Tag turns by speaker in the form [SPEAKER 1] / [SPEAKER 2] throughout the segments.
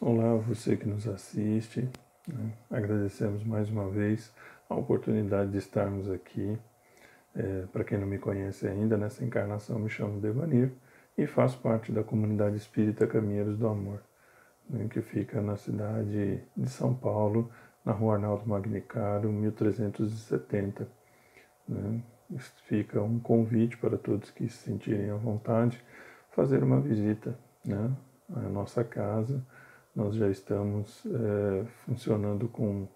[SPEAKER 1] Olá, você que nos assiste, né? Agradecemos mais uma vez a oportunidade de estarmos aqui. Para quem não me conhece ainda, nessa encarnação me chamo Devanir e faço parte da comunidade espírita Caminheiros do Amor, né? Que fica na cidade de São Paulo, na rua Arnaldo Magnicaro, 1370. Né? Fica um convite para todos que se sentirem à vontade fazer uma visita, né, à nossa casa. Nós já estamos funcionando com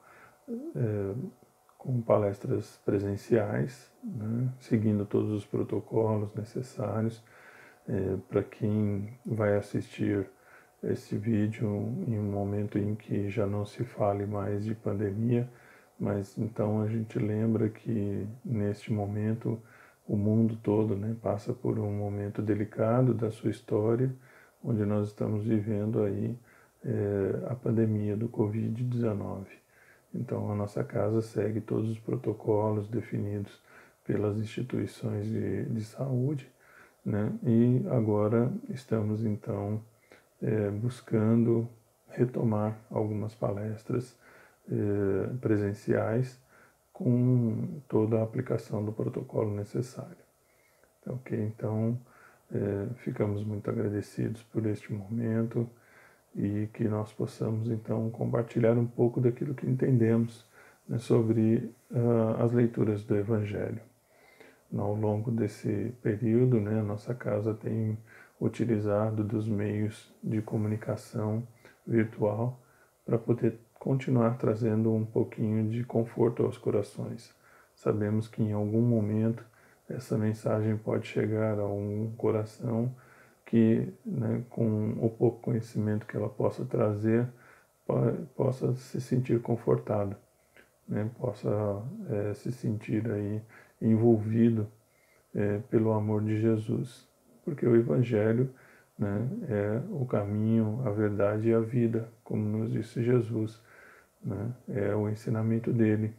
[SPEAKER 1] palestras presenciais, né, seguindo todos os protocolos necessários. Para quem vai assistir esse vídeo em um momento em que já não se fale mais de pandemia, mas então a gente lembra que neste momento o mundo todo, né, passa por um momento delicado da sua história, onde nós estamos vivendo aí a pandemia do Covid-19. Então a nossa casa segue todos os protocolos definidos pelas instituições de saúde, né? E agora estamos então buscando retomar algumas palestras presenciais com toda a aplicação do protocolo necessário. Ok? Então, ficamos muito agradecidos por este momento e que nós possamos então compartilhar um pouco daquilo que entendemos, né, sobre as leituras do Evangelho. Ao longo desse período, né, a nossa casa tem utilizado dos meios de comunicação virtual para poder continuar trazendo um pouquinho de conforto aos corações. Sabemos que em algum momento essa mensagem pode chegar a um coração que, né, com o pouco conhecimento que ela possa trazer, possa se sentir confortado, né, possa se sentir aí envolvido pelo amor de Jesus, porque o Evangelho, né, é o caminho, a verdade e a vida, como nos disse Jesus, né, é o ensinamento dele.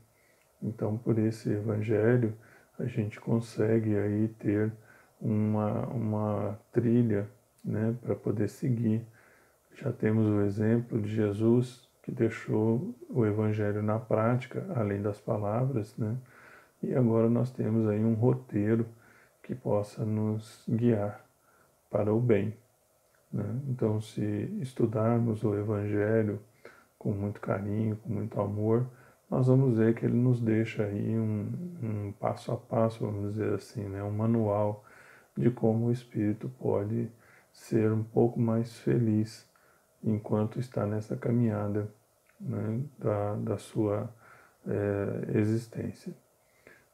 [SPEAKER 1] Então, por esse Evangelho, a gente consegue aí ter uma trilha, né, para poder seguir. Já temos o exemplo de Jesus, que deixou o Evangelho na prática, além das palavras, né? E agora nós temos aí um roteiro que possa nos guiar para o bem, né? Então, se estudarmos o Evangelho com muito carinho, com muito amor, nós vamos ver que ele nos deixa aí um passo a passo, vamos dizer assim, né? Um manual de como o espírito pode ser um pouco mais feliz enquanto está nessa caminhada, né, da sua existência.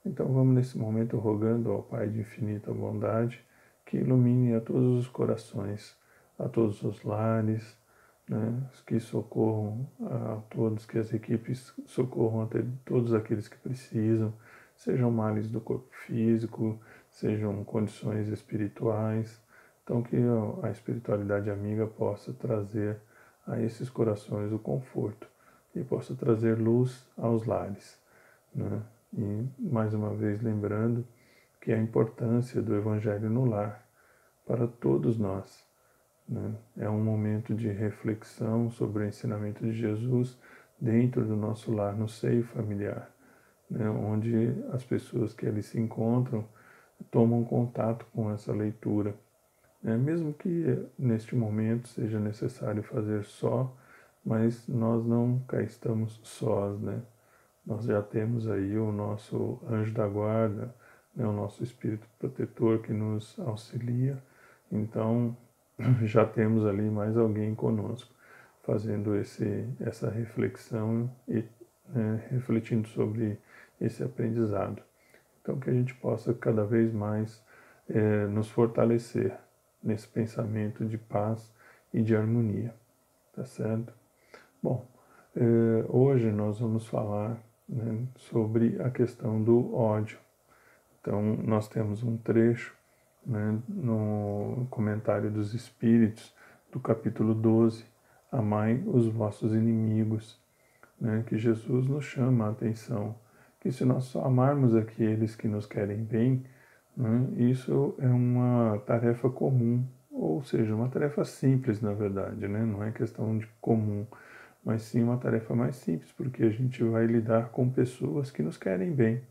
[SPEAKER 1] Então vamos nesse momento rogando ao Pai de infinita bondade que ilumine a todos os corações, a todos os lares, né, que socorram a todos, que as equipes socorram a todos aqueles que precisam, sejam males do corpo físico, sejam condições espirituais. Então que a espiritualidade amiga possa trazer a esses corações o conforto e possa trazer luz aos lares, né? E mais uma vez lembrando que a importância do Evangelho no lar para todos nós, né? É um momento de reflexão sobre o ensinamento de Jesus dentro do nosso lar, no seio familiar, né? Onde as pessoas que ali se encontram tomam contato com essa leitura. Mesmo que neste momento seja necessário fazer só, mas nós não cá estamos sós, né? Nós já temos aí o nosso anjo da guarda, né, o nosso espírito protetor que nos auxilia. Então, já temos ali mais alguém conosco fazendo essa reflexão e refletindo sobre esse aprendizado. Então, que a gente possa cada vez mais nos fortalecer nesse pensamento de paz e de harmonia, tá certo? Bom, hoje nós vamos falar, né, sobre a questão do ódio. Então, nós temos um trecho, né, no Comentário dos Espíritos, do capítulo 12, Amai os vossos inimigos, né, que Jesus nos chama a atenção, que se nós só amarmos aqueles que nos querem bem, né, isso é uma tarefa comum ou seja, uma tarefa simples, na verdade, né? Não é questão de comum, mas sim uma tarefa mais simples, porque a gente vai lidar com pessoas que nos querem bem.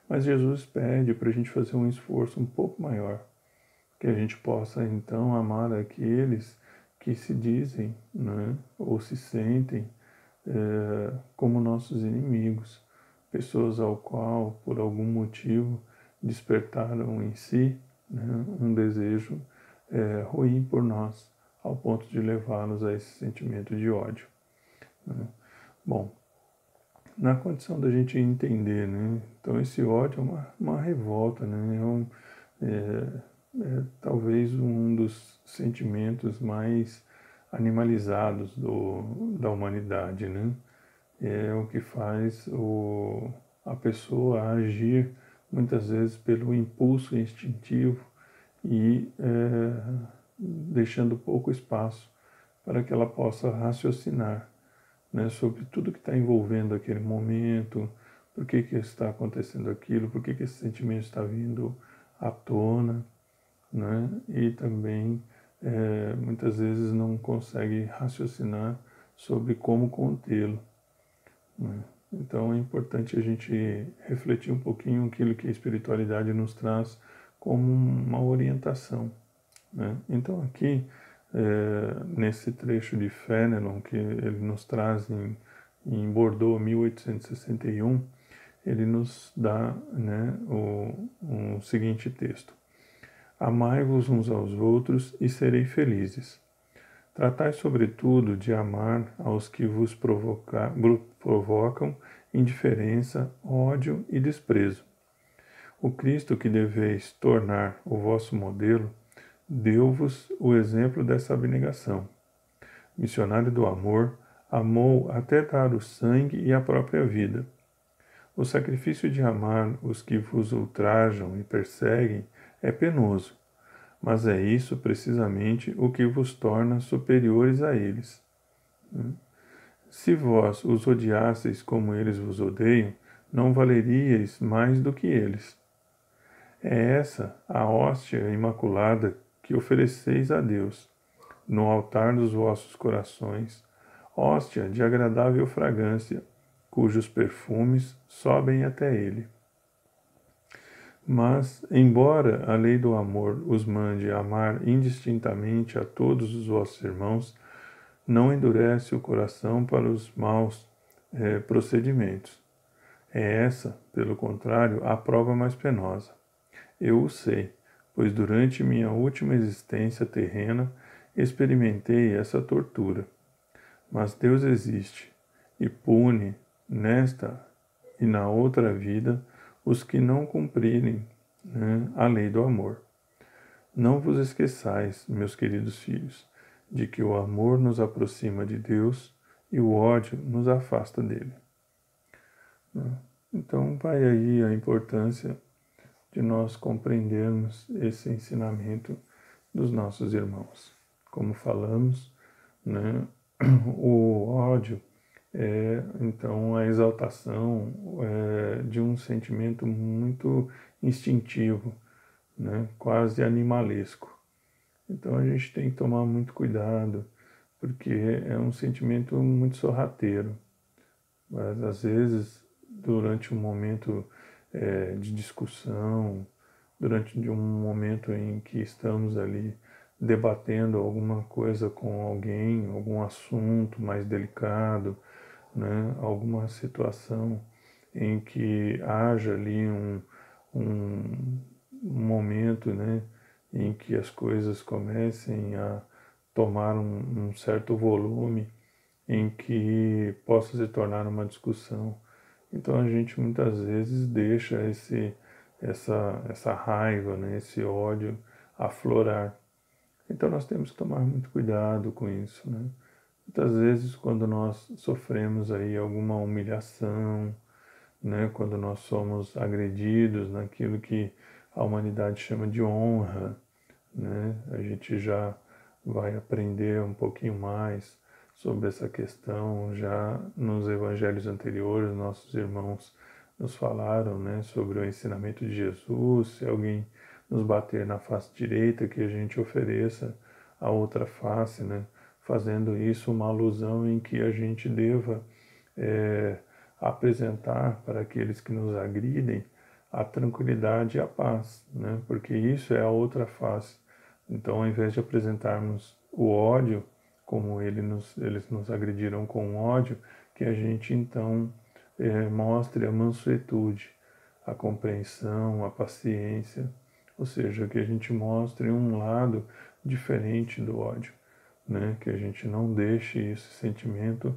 [SPEAKER 1] Mas Jesus pede para a gente fazer um esforço um pouco maior, que a gente possa então amar aqueles que se dizem, né, ou se sentem como nossos inimigos, pessoas ao qual, por algum motivo, despertaram em si, né, um desejo ruim por nós, ao ponto de levá-los a esse sentimento de ódio. Né? Bom, na condição da gente entender, né? Então esse ódio é uma revolta, né? Talvez um dos sentimentos mais animalizados da humanidade, né? É o que faz a pessoa agir muitas vezes pelo impulso instintivo e deixando pouco espaço para que ela possa raciocinar, né, sobre tudo que está envolvendo aquele momento, por que está acontecendo aquilo, por que esse sentimento está vindo à tona, né, e também muitas vezes não consegue raciocinar sobre como contê-lo. Né. Então é importante a gente refletir um pouquinho aquilo que a espiritualidade nos traz como uma orientação. Né? Então aqui, nesse trecho de Fénelon, que ele nos traz em Bordeaux, 1861, ele nos dá, né, o seguinte texto: Amai-vos uns aos outros e serei felizes. Tratai, sobretudo, de amar aos que vos provocam indiferença, ódio e desprezo. O Cristo que deveis tornar o vosso modelo deu-vos o exemplo dessa abnegação. Missionário do amor, amou até dar o sangue e a própria vida. O sacrifício de amar os que vos ultrajam e perseguem é penoso, mas é isso precisamente o que vos torna superiores a eles. Se vós os odiasseis como eles vos odeiam, não valeríeis mais do que eles. É essa a hóstia imaculada que ofereceis a Deus, no altar dos vossos corações, hóstia de agradável fragrância, cujos perfumes sobem até ele. Mas, embora a lei do amor os mande amar indistintamente a todos os vossos irmãos, não endurece o coração para os maus procedimentos. É essa, pelo contrário, a prova mais penosa. Eu o sei, pois durante minha última existência terrena experimentei essa tortura. Mas Deus existe e pune nesta e na outra vida os que não cumprirem, né, a lei do amor. Não vos esqueçais, meus queridos filhos, de que o amor nos aproxima de Deus e o ódio nos afasta dele. Então vai aí a importância de nós compreendermos esse ensinamento dos nossos irmãos. Como falamos, né, o ódio é então a exaltação de um sentimento muito instintivo, né, quase animalesco. Então a gente tem que tomar muito cuidado, porque é um sentimento muito sorrateiro. Mas às vezes, durante um momento de discussão, durante um momento em que estamos ali debatendo alguma coisa com alguém, algum assunto mais delicado, né, alguma situação em que haja ali um momento, né, em que as coisas comecem a tomar um certo volume, em que possa se tornar uma discussão. Então a gente muitas vezes deixa essa raiva, né, esse ódio aflorar. Então nós temos que tomar muito cuidado com isso, né? Muitas vezes quando nós sofremos aí alguma humilhação, né, quando nós somos agredidos naquilo que a humanidade chama de honra, né, a gente já vai aprender um pouquinho mais sobre essa questão. Já nos evangelhos anteriores, nossos irmãos nos falaram, né, sobre o ensinamento de Jesus. Se alguém nos bater na face direita, que a gente ofereça a outra face, né? Fazendo isso uma alusão em que a gente deva apresentar para aqueles que nos agridem a tranquilidade e a paz, né? Porque isso é a outra face. Então, ao invés de apresentarmos o ódio, como eles nos agrediram com ódio, que a gente então mostre a mansuetude, a compreensão, a paciência, ou seja, que a gente mostre um lado diferente do ódio, né? Que a gente não deixe esse sentimento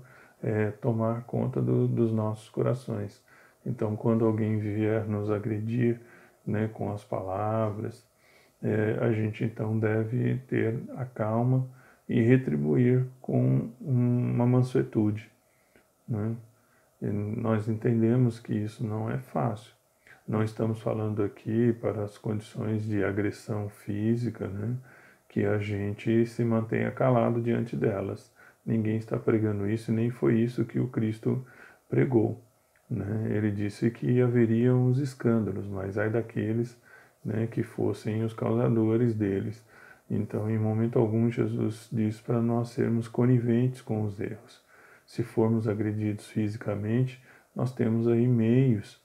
[SPEAKER 1] tomar conta dos nossos corações. Então, quando alguém vier nos agredir, né, com as palavras, a gente então deve ter a calma e retribuir com uma mansuetude, né? E nós entendemos que isso não é fácil. Não estamos falando aqui para as condições de agressão física, né, que a gente se mantenha calado diante delas. Ninguém está pregando isso, nem foi isso que o Cristo pregou, né? Ele disse que haveriam os escândalos, mas ai daqueles, né, que fossem os causadores deles. Então, em momento algum, Jesus diz para nós sermos coniventes com os erros. Se formos agredidos fisicamente, nós temos aí meios,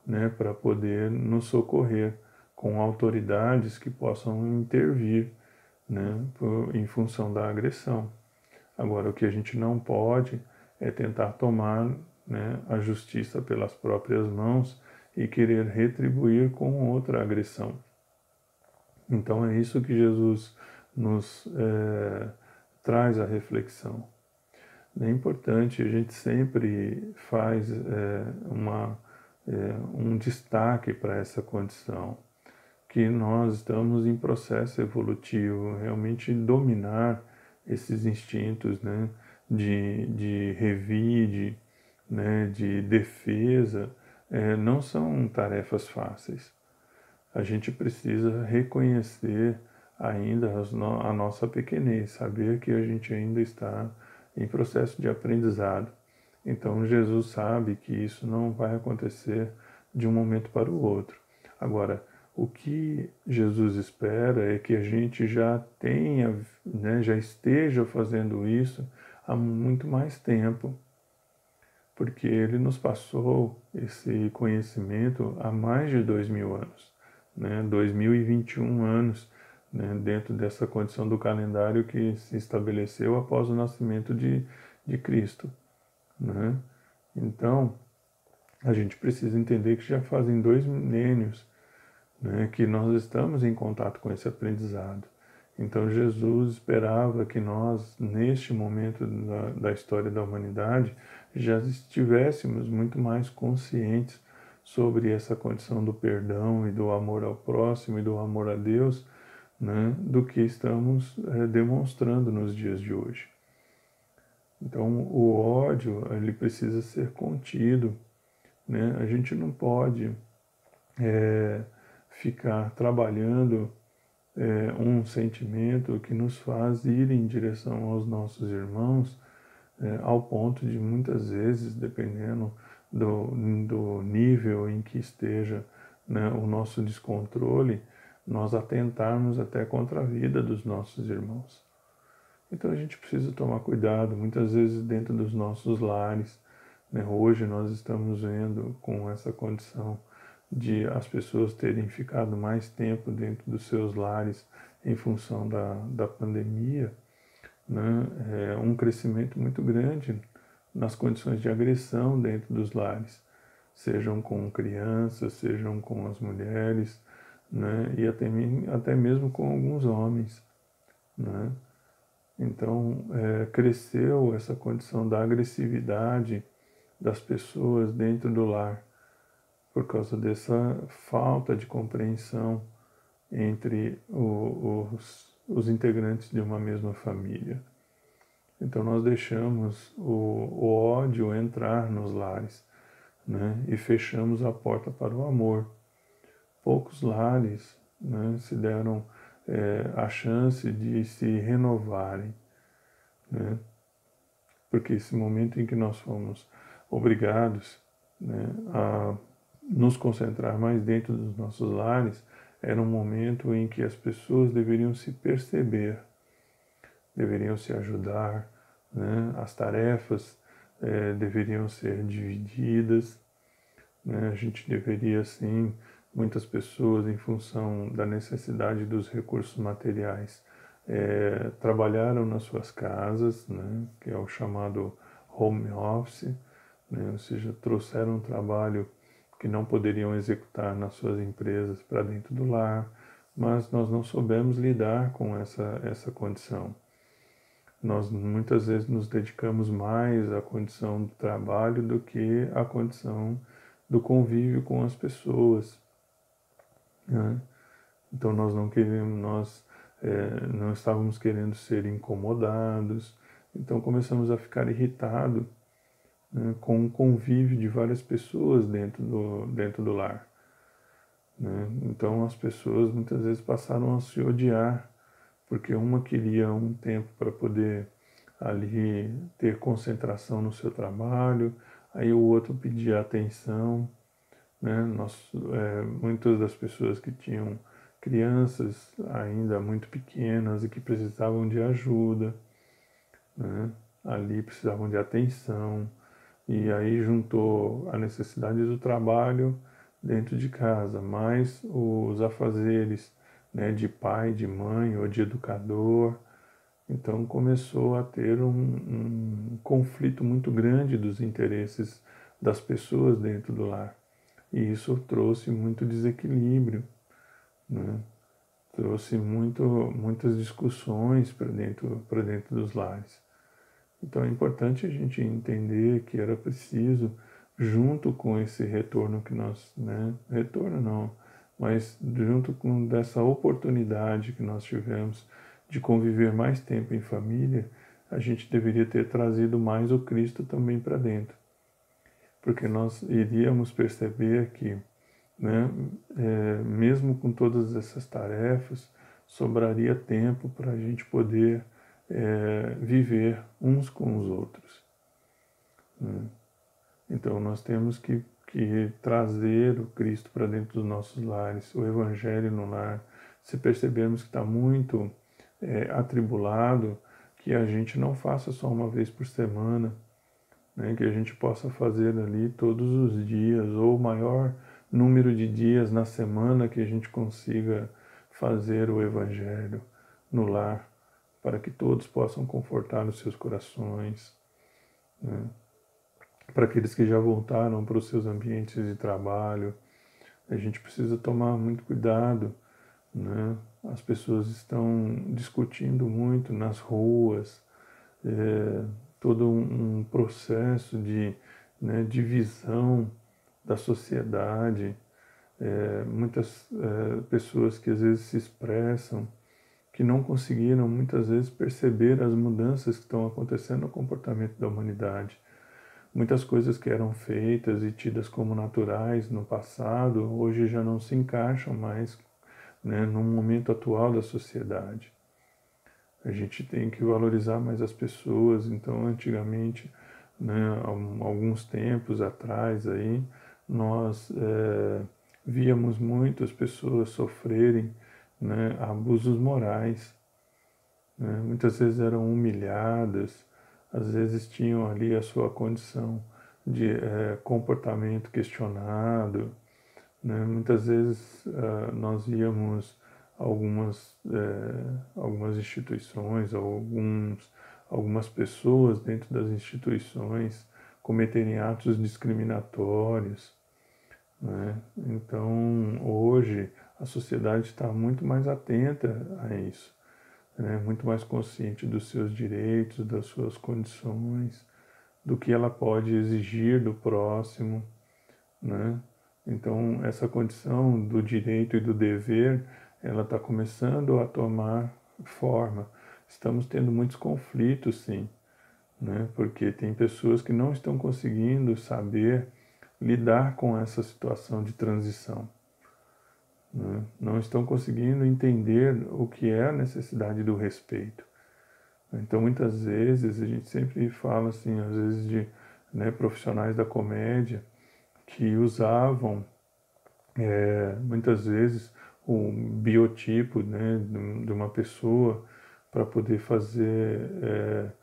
[SPEAKER 1] né, para poder nos socorrer com autoridades que possam intervir, né, em função da agressão. Agora, o que a gente não pode é tentar tomar, né, a justiça pelas próprias mãos e querer retribuir com outra agressão. Então é isso que Jesus nos traz a reflexão. É importante, a gente sempre faz um destaque para essa condição, que nós estamos em processo evolutivo, realmente dominar esses instintos, né, de revide, né, de defesa, não são tarefas fáceis. A gente precisa reconhecer ainda a nossa pequenez, saber que a gente ainda está em processo de aprendizado. Então Jesus sabe que isso não vai acontecer de um momento para o outro. Agora, o que Jesus espera é que a gente já tenha, né, já esteja fazendo isso há muito mais tempo, porque ele nos passou esse conhecimento há mais de 2000 anos, né, 2021 anos, né, dentro dessa condição do calendário que se estabeleceu após o nascimento de Cristo, né? Então, a gente precisa entender que já fazem 2 milênios, né, que nós estamos em contato com esse aprendizado. Então Jesus esperava que nós, neste momento da história da humanidade, já estivéssemos muito mais conscientes sobre essa condição do perdão e do amor ao próximo e do amor a Deus, né, do que estamos demonstrando nos dias de hoje. Então o ódio, ele precisa ser contido, né? A gente não pode ficar trabalhando um sentimento que nos faz ir em direção aos nossos irmãos, ao ponto de muitas vezes, dependendo do nível em que esteja, né, o nosso descontrole, nós atentarmos até contra a vida dos nossos irmãos. Então a gente precisa tomar cuidado, muitas vezes dentro dos nossos lares, né? Hoje nós estamos vendo com essa condição de as pessoas terem ficado mais tempo dentro dos seus lares em função da pandemia, né? Um crescimento muito grande nas condições de agressão dentro dos lares, sejam com crianças, sejam com as mulheres, né? E até mesmo com alguns homens, né? Então, cresceu essa condição da agressividade das pessoas dentro do lar, por causa dessa falta de compreensão entre os integrantes de uma mesma família. Então, nós deixamos o ódio entrar nos lares, né, e fechamos a porta para o amor. Poucos lares, né, se deram a chance de se renovarem, né? Porque esse momento em que nós fomos obrigados, né, a nos concentrar mais dentro dos nossos lares, era um momento em que as pessoas deveriam se perceber, deveriam se ajudar, né? As tarefas deveriam ser divididas, né? A gente deveria, sim, muitas pessoas, em função da necessidade dos recursos materiais, trabalharam nas suas casas, né? Que é o chamado home office, né? Ou seja, trouxeram um trabalho que não poderiam executar nas suas empresas para dentro do lar, mas nós não soubemos lidar com essa condição. Nós muitas vezes nos dedicamos mais à condição do trabalho do que à condição do convívio com as pessoas, né? Então nós não queremos, não estávamos querendo ser incomodados, então começamos a ficar irritados, né, com o convívio de várias pessoas dentro do lar, né? Então as pessoas muitas vezes passaram a se odiar, porque uma queria um tempo para poder ali ter concentração no seu trabalho, aí o outro pedia atenção, né? Muitas das pessoas que tinham crianças ainda muito pequenas e que precisavam de ajuda, né? Ali precisavam de atenção, e aí juntou a necessidade do trabalho dentro de casa, mais os afazeres, né, de pai, de mãe ou de educador. Então começou a ter um conflito muito grande dos interesses das pessoas dentro do lar. E isso trouxe muito desequilíbrio, né? Trouxe muitas discussões para dentro dos lares. Então é importante a gente entender que era preciso, junto com esse retorno que nós, né, retorno não, mas junto com dessa oportunidade que nós tivemos de conviver mais tempo em família, a gente deveria ter trazido mais o Cristo também para dentro. Porque nós iríamos perceber que, né, mesmo com todas essas tarefas, sobraria tempo para a gente poder viver uns com os outros, né? Então nós temos que trazer o Cristo para dentro dos nossos lares, o Evangelho no lar. Se percebermos que está muito atribulado, que a gente não faça só uma vez por semana, né? Que a gente possa fazer ali todos os dias, ou o maior número de dias na semana que a gente consiga fazer o Evangelho no lar, para que todos possam confortar os seus corações, né? Para aqueles que já voltaram para os seus ambientes de trabalho, a gente precisa tomar muito cuidado, né? As pessoas estão discutindo muito nas ruas, todo um processo de, né, divisão da sociedade, muitas pessoas que às vezes se expressam, que não conseguiram muitas vezes perceber as mudanças que estão acontecendo no comportamento da humanidade. Muitas coisas que eram feitas e tidas como naturais no passado, hoje já não se encaixam mais, né, no momento atual da sociedade. A gente tem que valorizar mais as pessoas. Então, antigamente, né, alguns tempos atrás, aí, nós víamos muitas pessoas sofrerem, né, abusos morais, né? Muitas vezes eram humilhadas, às vezes tinham ali a sua condição de comportamento questionado, né? Muitas vezes nós víamos algumas instituições, algumas pessoas dentro das instituições cometerem atos discriminatórios, né? Então, hoje, a sociedade está muito mais atenta a isso, né? Muito mais consciente dos seus direitos, das suas condições, do que ela pode exigir do próximo, né? Então, essa condição do direito e do dever, ela está começando a tomar forma. Estamos tendo muitos conflitos, sim, né? Porque tem pessoas que não estão conseguindo saber lidar com essa situação de transição, né? Não estão conseguindo entender o que é a necessidade do respeito. Então, muitas vezes, a gente sempre fala assim, às vezes de, né, profissionais da comédia que usavam muitas vezes o biotipo, né, de uma pessoa para poder fazer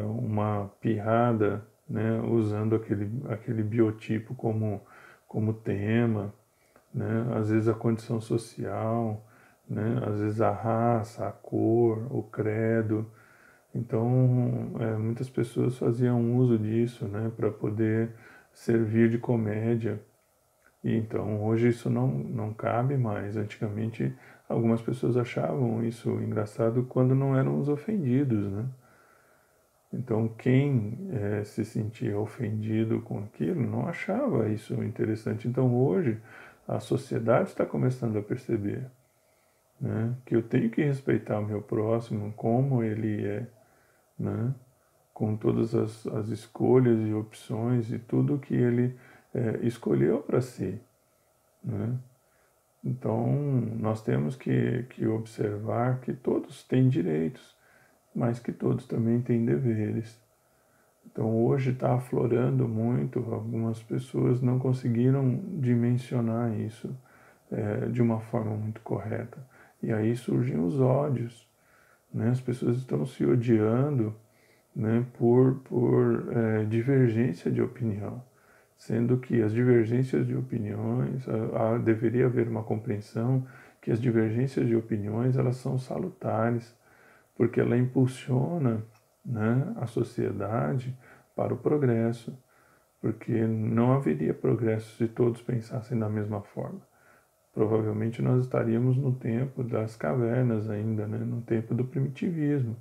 [SPEAKER 1] uma pirrada, né, usando aquele biotipo como tema, né, às vezes a condição social, né, às vezes a raça, a cor, o credo. Então, muitas pessoas faziam uso disso, né, para poder servir de comédia. E então, hoje isso não cabe mais. Antigamente, algumas pessoas achavam isso engraçado quando não eram os ofendidos, né? Então, quem se sentia ofendido com aquilo não achava isso interessante. Então, hoje, a sociedade está começando a perceber, né, que eu tenho que respeitar o meu próximo como ele é, né, com todas as escolhas e opções e tudo que ele escolheu para si, né? Então, nós temos que observar que todos têm direitos, mas que todos também têm deveres. Então, hoje está aflorando muito, algumas pessoas não conseguiram dimensionar isso de uma forma muito correta. E aí surgem os ódios, né? As pessoas estão se odiando, né, por divergência de opinião, sendo que as divergências de opiniões, deveria haver uma compreensão que as divergências de opiniões elas são salutares, porque ela impulsiona, né, a sociedade para o progresso, porque não haveria progresso se todos pensassem da mesma forma. Provavelmente nós estaríamos no tempo das cavernas ainda, né, no tempo do primitivismo.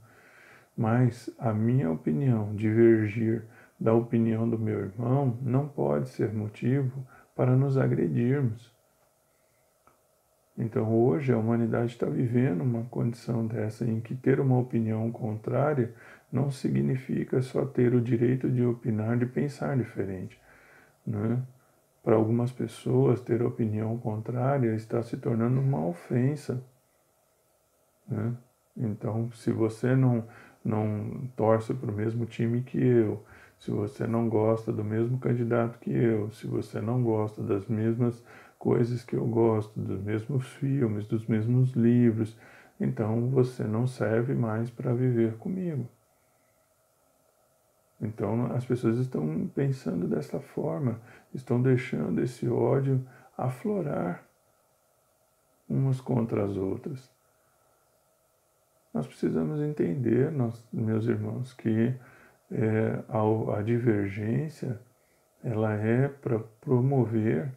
[SPEAKER 1] Mas a minha opinião divergir da opinião do meu irmão não pode ser motivo para nos agredirmos. Então hoje a humanidade está vivendo uma condição dessa em que ter uma opinião contrária não significa só ter o direito de opinar, de pensar diferente, né? Para algumas pessoas ter opinião contrária está se tornando uma ofensa, né? Então, se você não torce para o mesmo time que eu, se você não gosta do mesmo candidato que eu, se você não gosta das mesmas coisas que eu gosto, dos mesmos filmes, dos mesmos livros, então você não serve mais para viver comigo. Então, as pessoas estão pensando dessa forma, estão deixando esse ódio aflorar umas contra as outras. Nós precisamos entender, meus irmãos, que a divergência ela é para promover,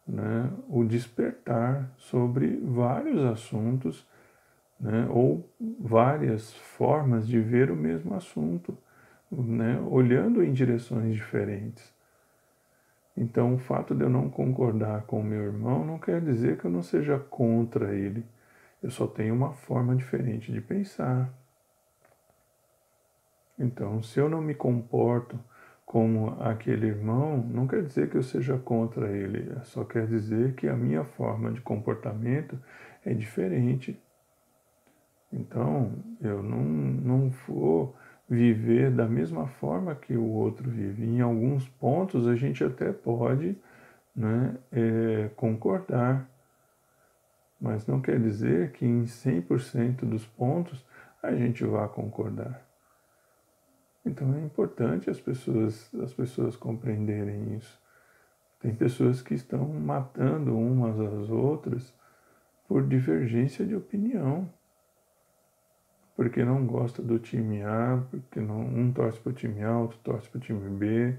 [SPEAKER 1] né, o despertar sobre vários assuntos, né, ou várias formas de ver o mesmo assunto, né, olhando em direções diferentes. Então, o fato de eu não concordar com o meu irmão não quer dizer que eu não seja contra ele. Eu só tenho uma forma diferente de pensar. Então, se eu não me comporto como aquele irmão, não quer dizer que eu seja contra ele, só quer dizer que a minha forma de comportamento é diferente. Então, eu não vou viver da mesma forma que o outro vive. Em alguns pontos, a gente até pode, né, concordar, mas não quer dizer que em 100% dos pontos a gente vá concordar. Então é importante as pessoas compreenderem isso. Tem pessoas que estão matando umas às outras por divergência de opinião, porque não gosta do time A, porque um torce para o time A, outro torce para o time B,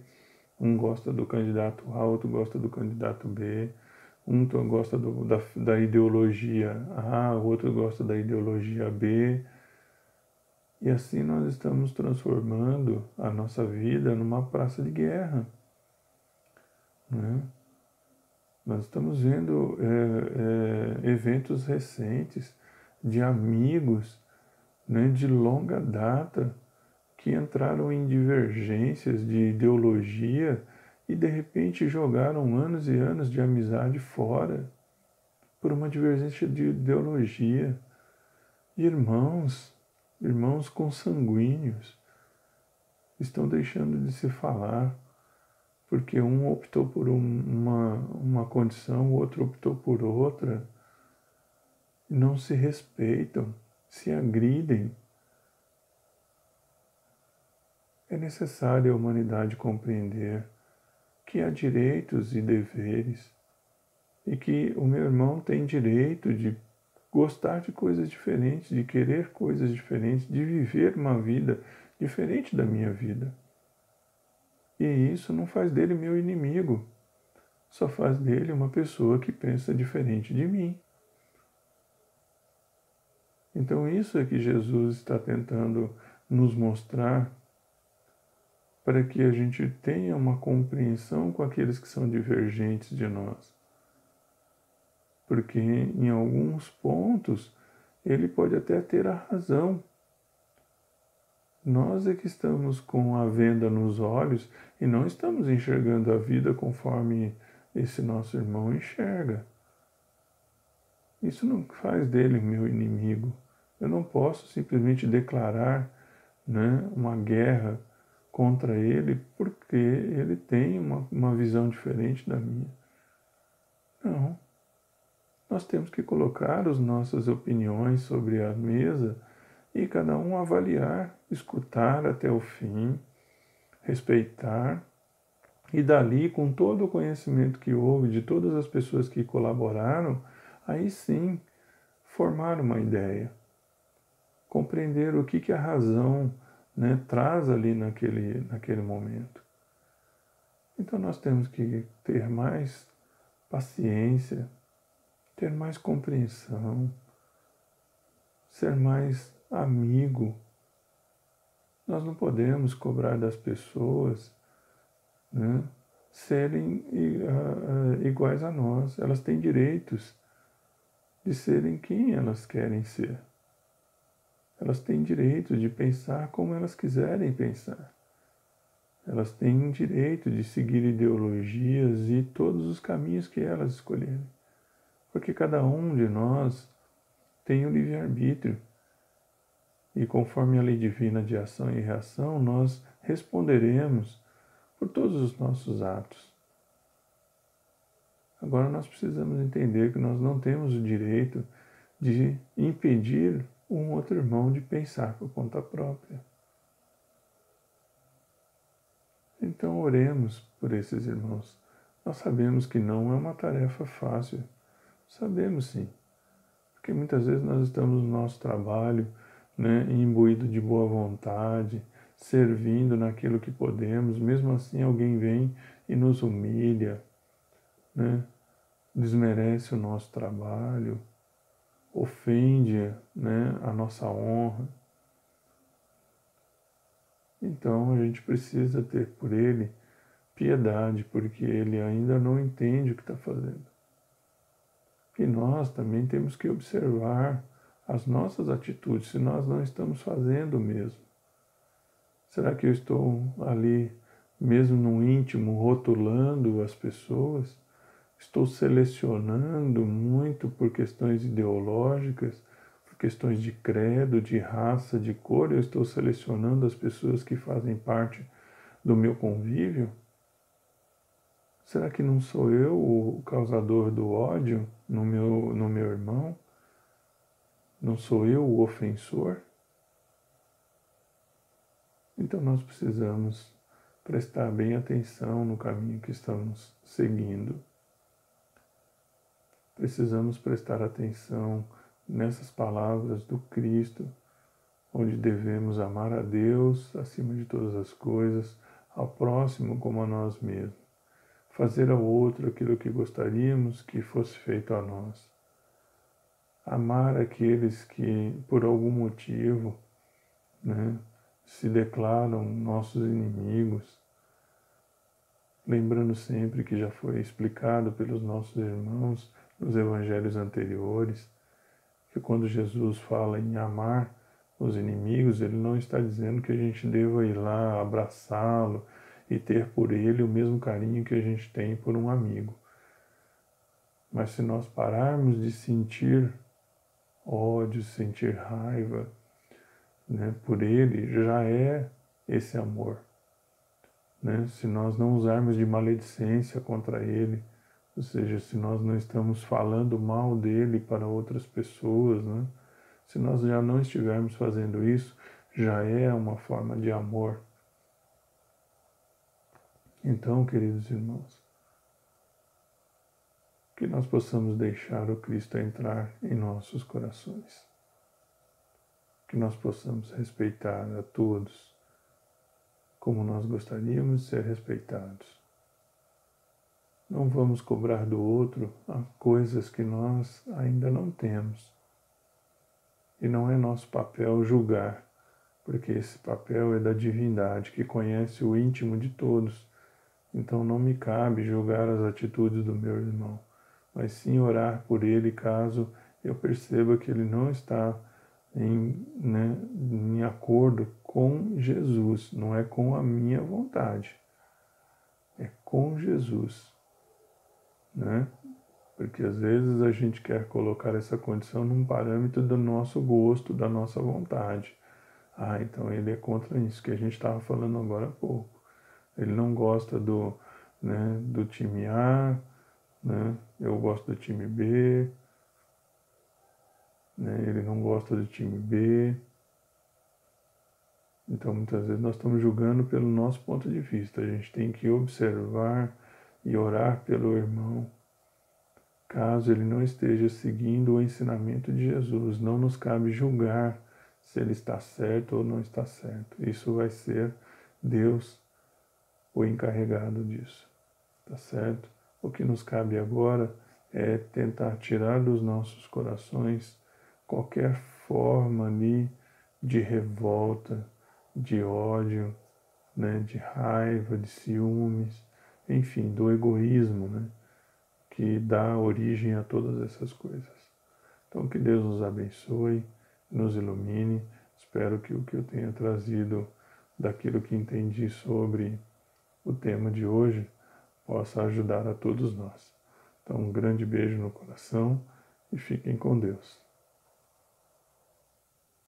[SPEAKER 1] um gosta do candidato A, outro gosta do candidato B, um gosta da ideologia A, o outro gosta da ideologia B. E assim nós estamos transformando a nossa vida numa praça de guerra, né? Nós estamos vendo eventos recentes de amigos, né, de longa data que entraram em divergências de ideologia e de repente jogaram anos e anos de amizade fora por uma divergência de ideologia. Irmãos consanguíneos estão deixando de se falar porque um optou por uma condição, o outro optou por outra. não se respeitam, se agridem. É necessário a humanidade compreender que há direitos e deveres e que o meu irmão tem direito de gostar de coisas diferentes, de querer coisas diferentes, de viver uma vida diferente da minha vida. E isso não faz dele meu inimigo, só faz dele uma pessoa que pensa diferente de mim. Então isso é que Jesus está tentando nos mostrar para que a gente tenha uma compreensão com aqueles que são divergentes de nós. Porque em alguns pontos ele pode até ter a razão. Nós é que estamos com a venda nos olhos e não estamos enxergando a vida conforme esse nosso irmão enxerga. Isso não faz dele meu inimigo. Eu não posso simplesmente declarar, né, uma guerra contra ele porque ele tem uma visão diferente da minha. Não. Nós temos que colocar as nossas opiniões sobre a mesa e cada um avaliar, escutar até o fim, respeitar e dali, com todo o conhecimento que houve de todas as pessoas que colaboraram, aí sim formar uma ideia, compreender o que a razão, né, traz ali naquele momento. Então nós temos que ter mais paciência, ter mais compreensão, ser mais amigo. Nós não podemos cobrar das pessoas, né, serem iguais a nós. Elas têm direitos de serem quem elas querem ser. Elas têm direito de pensar como elas quiserem pensar. Elas têm direito de seguir ideologias e todos os caminhos que elas escolherem. Porque cada um de nós tem o livre-arbítrio. E conforme a lei divina de ação e reação, nós responderemos por todos os nossos atos. Agora nós precisamos entender que nós não temos o direito de impedir um outro irmão de pensar por conta própria. Então oremos por esses irmãos. Nós sabemos que não é uma tarefa fácil. Sabemos sim. Porque muitas vezes nós estamos no nosso trabalho, né, imbuído de boa vontade, servindo naquilo que podemos. Mesmo assim alguém vem e nos humilha, né, desmerece o nosso trabalho, ofende, né, a nossa honra. Então a gente precisa ter por ele piedade, porque ele ainda não entende o que está fazendo. E nós também temos que observar as nossas atitudes, se nós não estamos fazendo o mesmo. Será que eu estou ali, mesmo no íntimo, rotulando as pessoas? Estou selecionando muito por questões ideológicas, por questões de credo, de raça, de cor? Eu estou selecionando as pessoas que fazem parte do meu convívio? Será que não sou eu o causador do ódio no meu irmão? Não sou eu o ofensor? Então nós precisamos prestar bem atenção no caminho que estamos seguindo. Precisamos prestar atenção nessas palavras do Cristo, onde devemos amar a Deus acima de todas as coisas, ao próximo como a nós mesmos, fazer ao outro aquilo que gostaríamos que fosse feito a nós. Amar aqueles que, por algum motivo, né, se declaram nossos inimigos, lembrando sempre que já foi explicado pelos nossos irmãos nos evangelhos anteriores, que quando Jesus fala em amar os inimigos, ele não está dizendo que a gente deva ir lá abraçá-lo e ter por ele o mesmo carinho que a gente tem por um amigo. Mas se nós pararmos de sentir ódio, sentir raiva, né, por ele, já é esse amor. Né? Se nós não usarmos de maledicência contra ele, Ou seja, se nós não estamos falando mal dele para outras pessoas, né? Se nós já não estivermos fazendo isso, já é uma forma de amor. Então, queridos irmãos, que nós possamos deixar o Cristo entrar em nossos corações. Que nós possamos respeitar a todos como nós gostaríamos de ser respeitados. Não vamos cobrar do outro coisas que nós ainda não temos. E não é nosso papel julgar, porque esse papel é da divindade, que conhece o íntimo de todos. Então não me cabe julgar as atitudes do meu irmão, mas sim orar por ele caso eu perceba que ele não está em acordo com Jesus, não é com a minha vontade, é com Jesus, né? Porque às vezes a gente quer colocar essa condição num parâmetro do nosso gosto, da nossa vontade. Ah, então ele é contra isso que a gente estava falando agora há pouco. Ele não gosta do time A, né? Eu gosto do time B, né? Ele não gosta do time B. Então muitas vezes nós estamos julgando pelo nosso ponto de vista. A gente tem que observar e orar pelo irmão, caso ele não esteja seguindo o ensinamento de Jesus. Não nos cabe julgar se ele está certo ou não está certo. Isso vai ser Deus o encarregado disso, tá certo? O que nos cabe agora é tentar tirar dos nossos corações qualquer forma ali de revolta, de ódio, né, de raiva, de ciúmes, enfim, do egoísmo, né, que dá origem a todas essas coisas. Então que Deus nos abençoe, nos ilumine. Espero que o que eu tenha trazido daquilo que entendi sobre o tema de hoje possa ajudar a todos nós. Então, um grande beijo no coração e fiquem com Deus.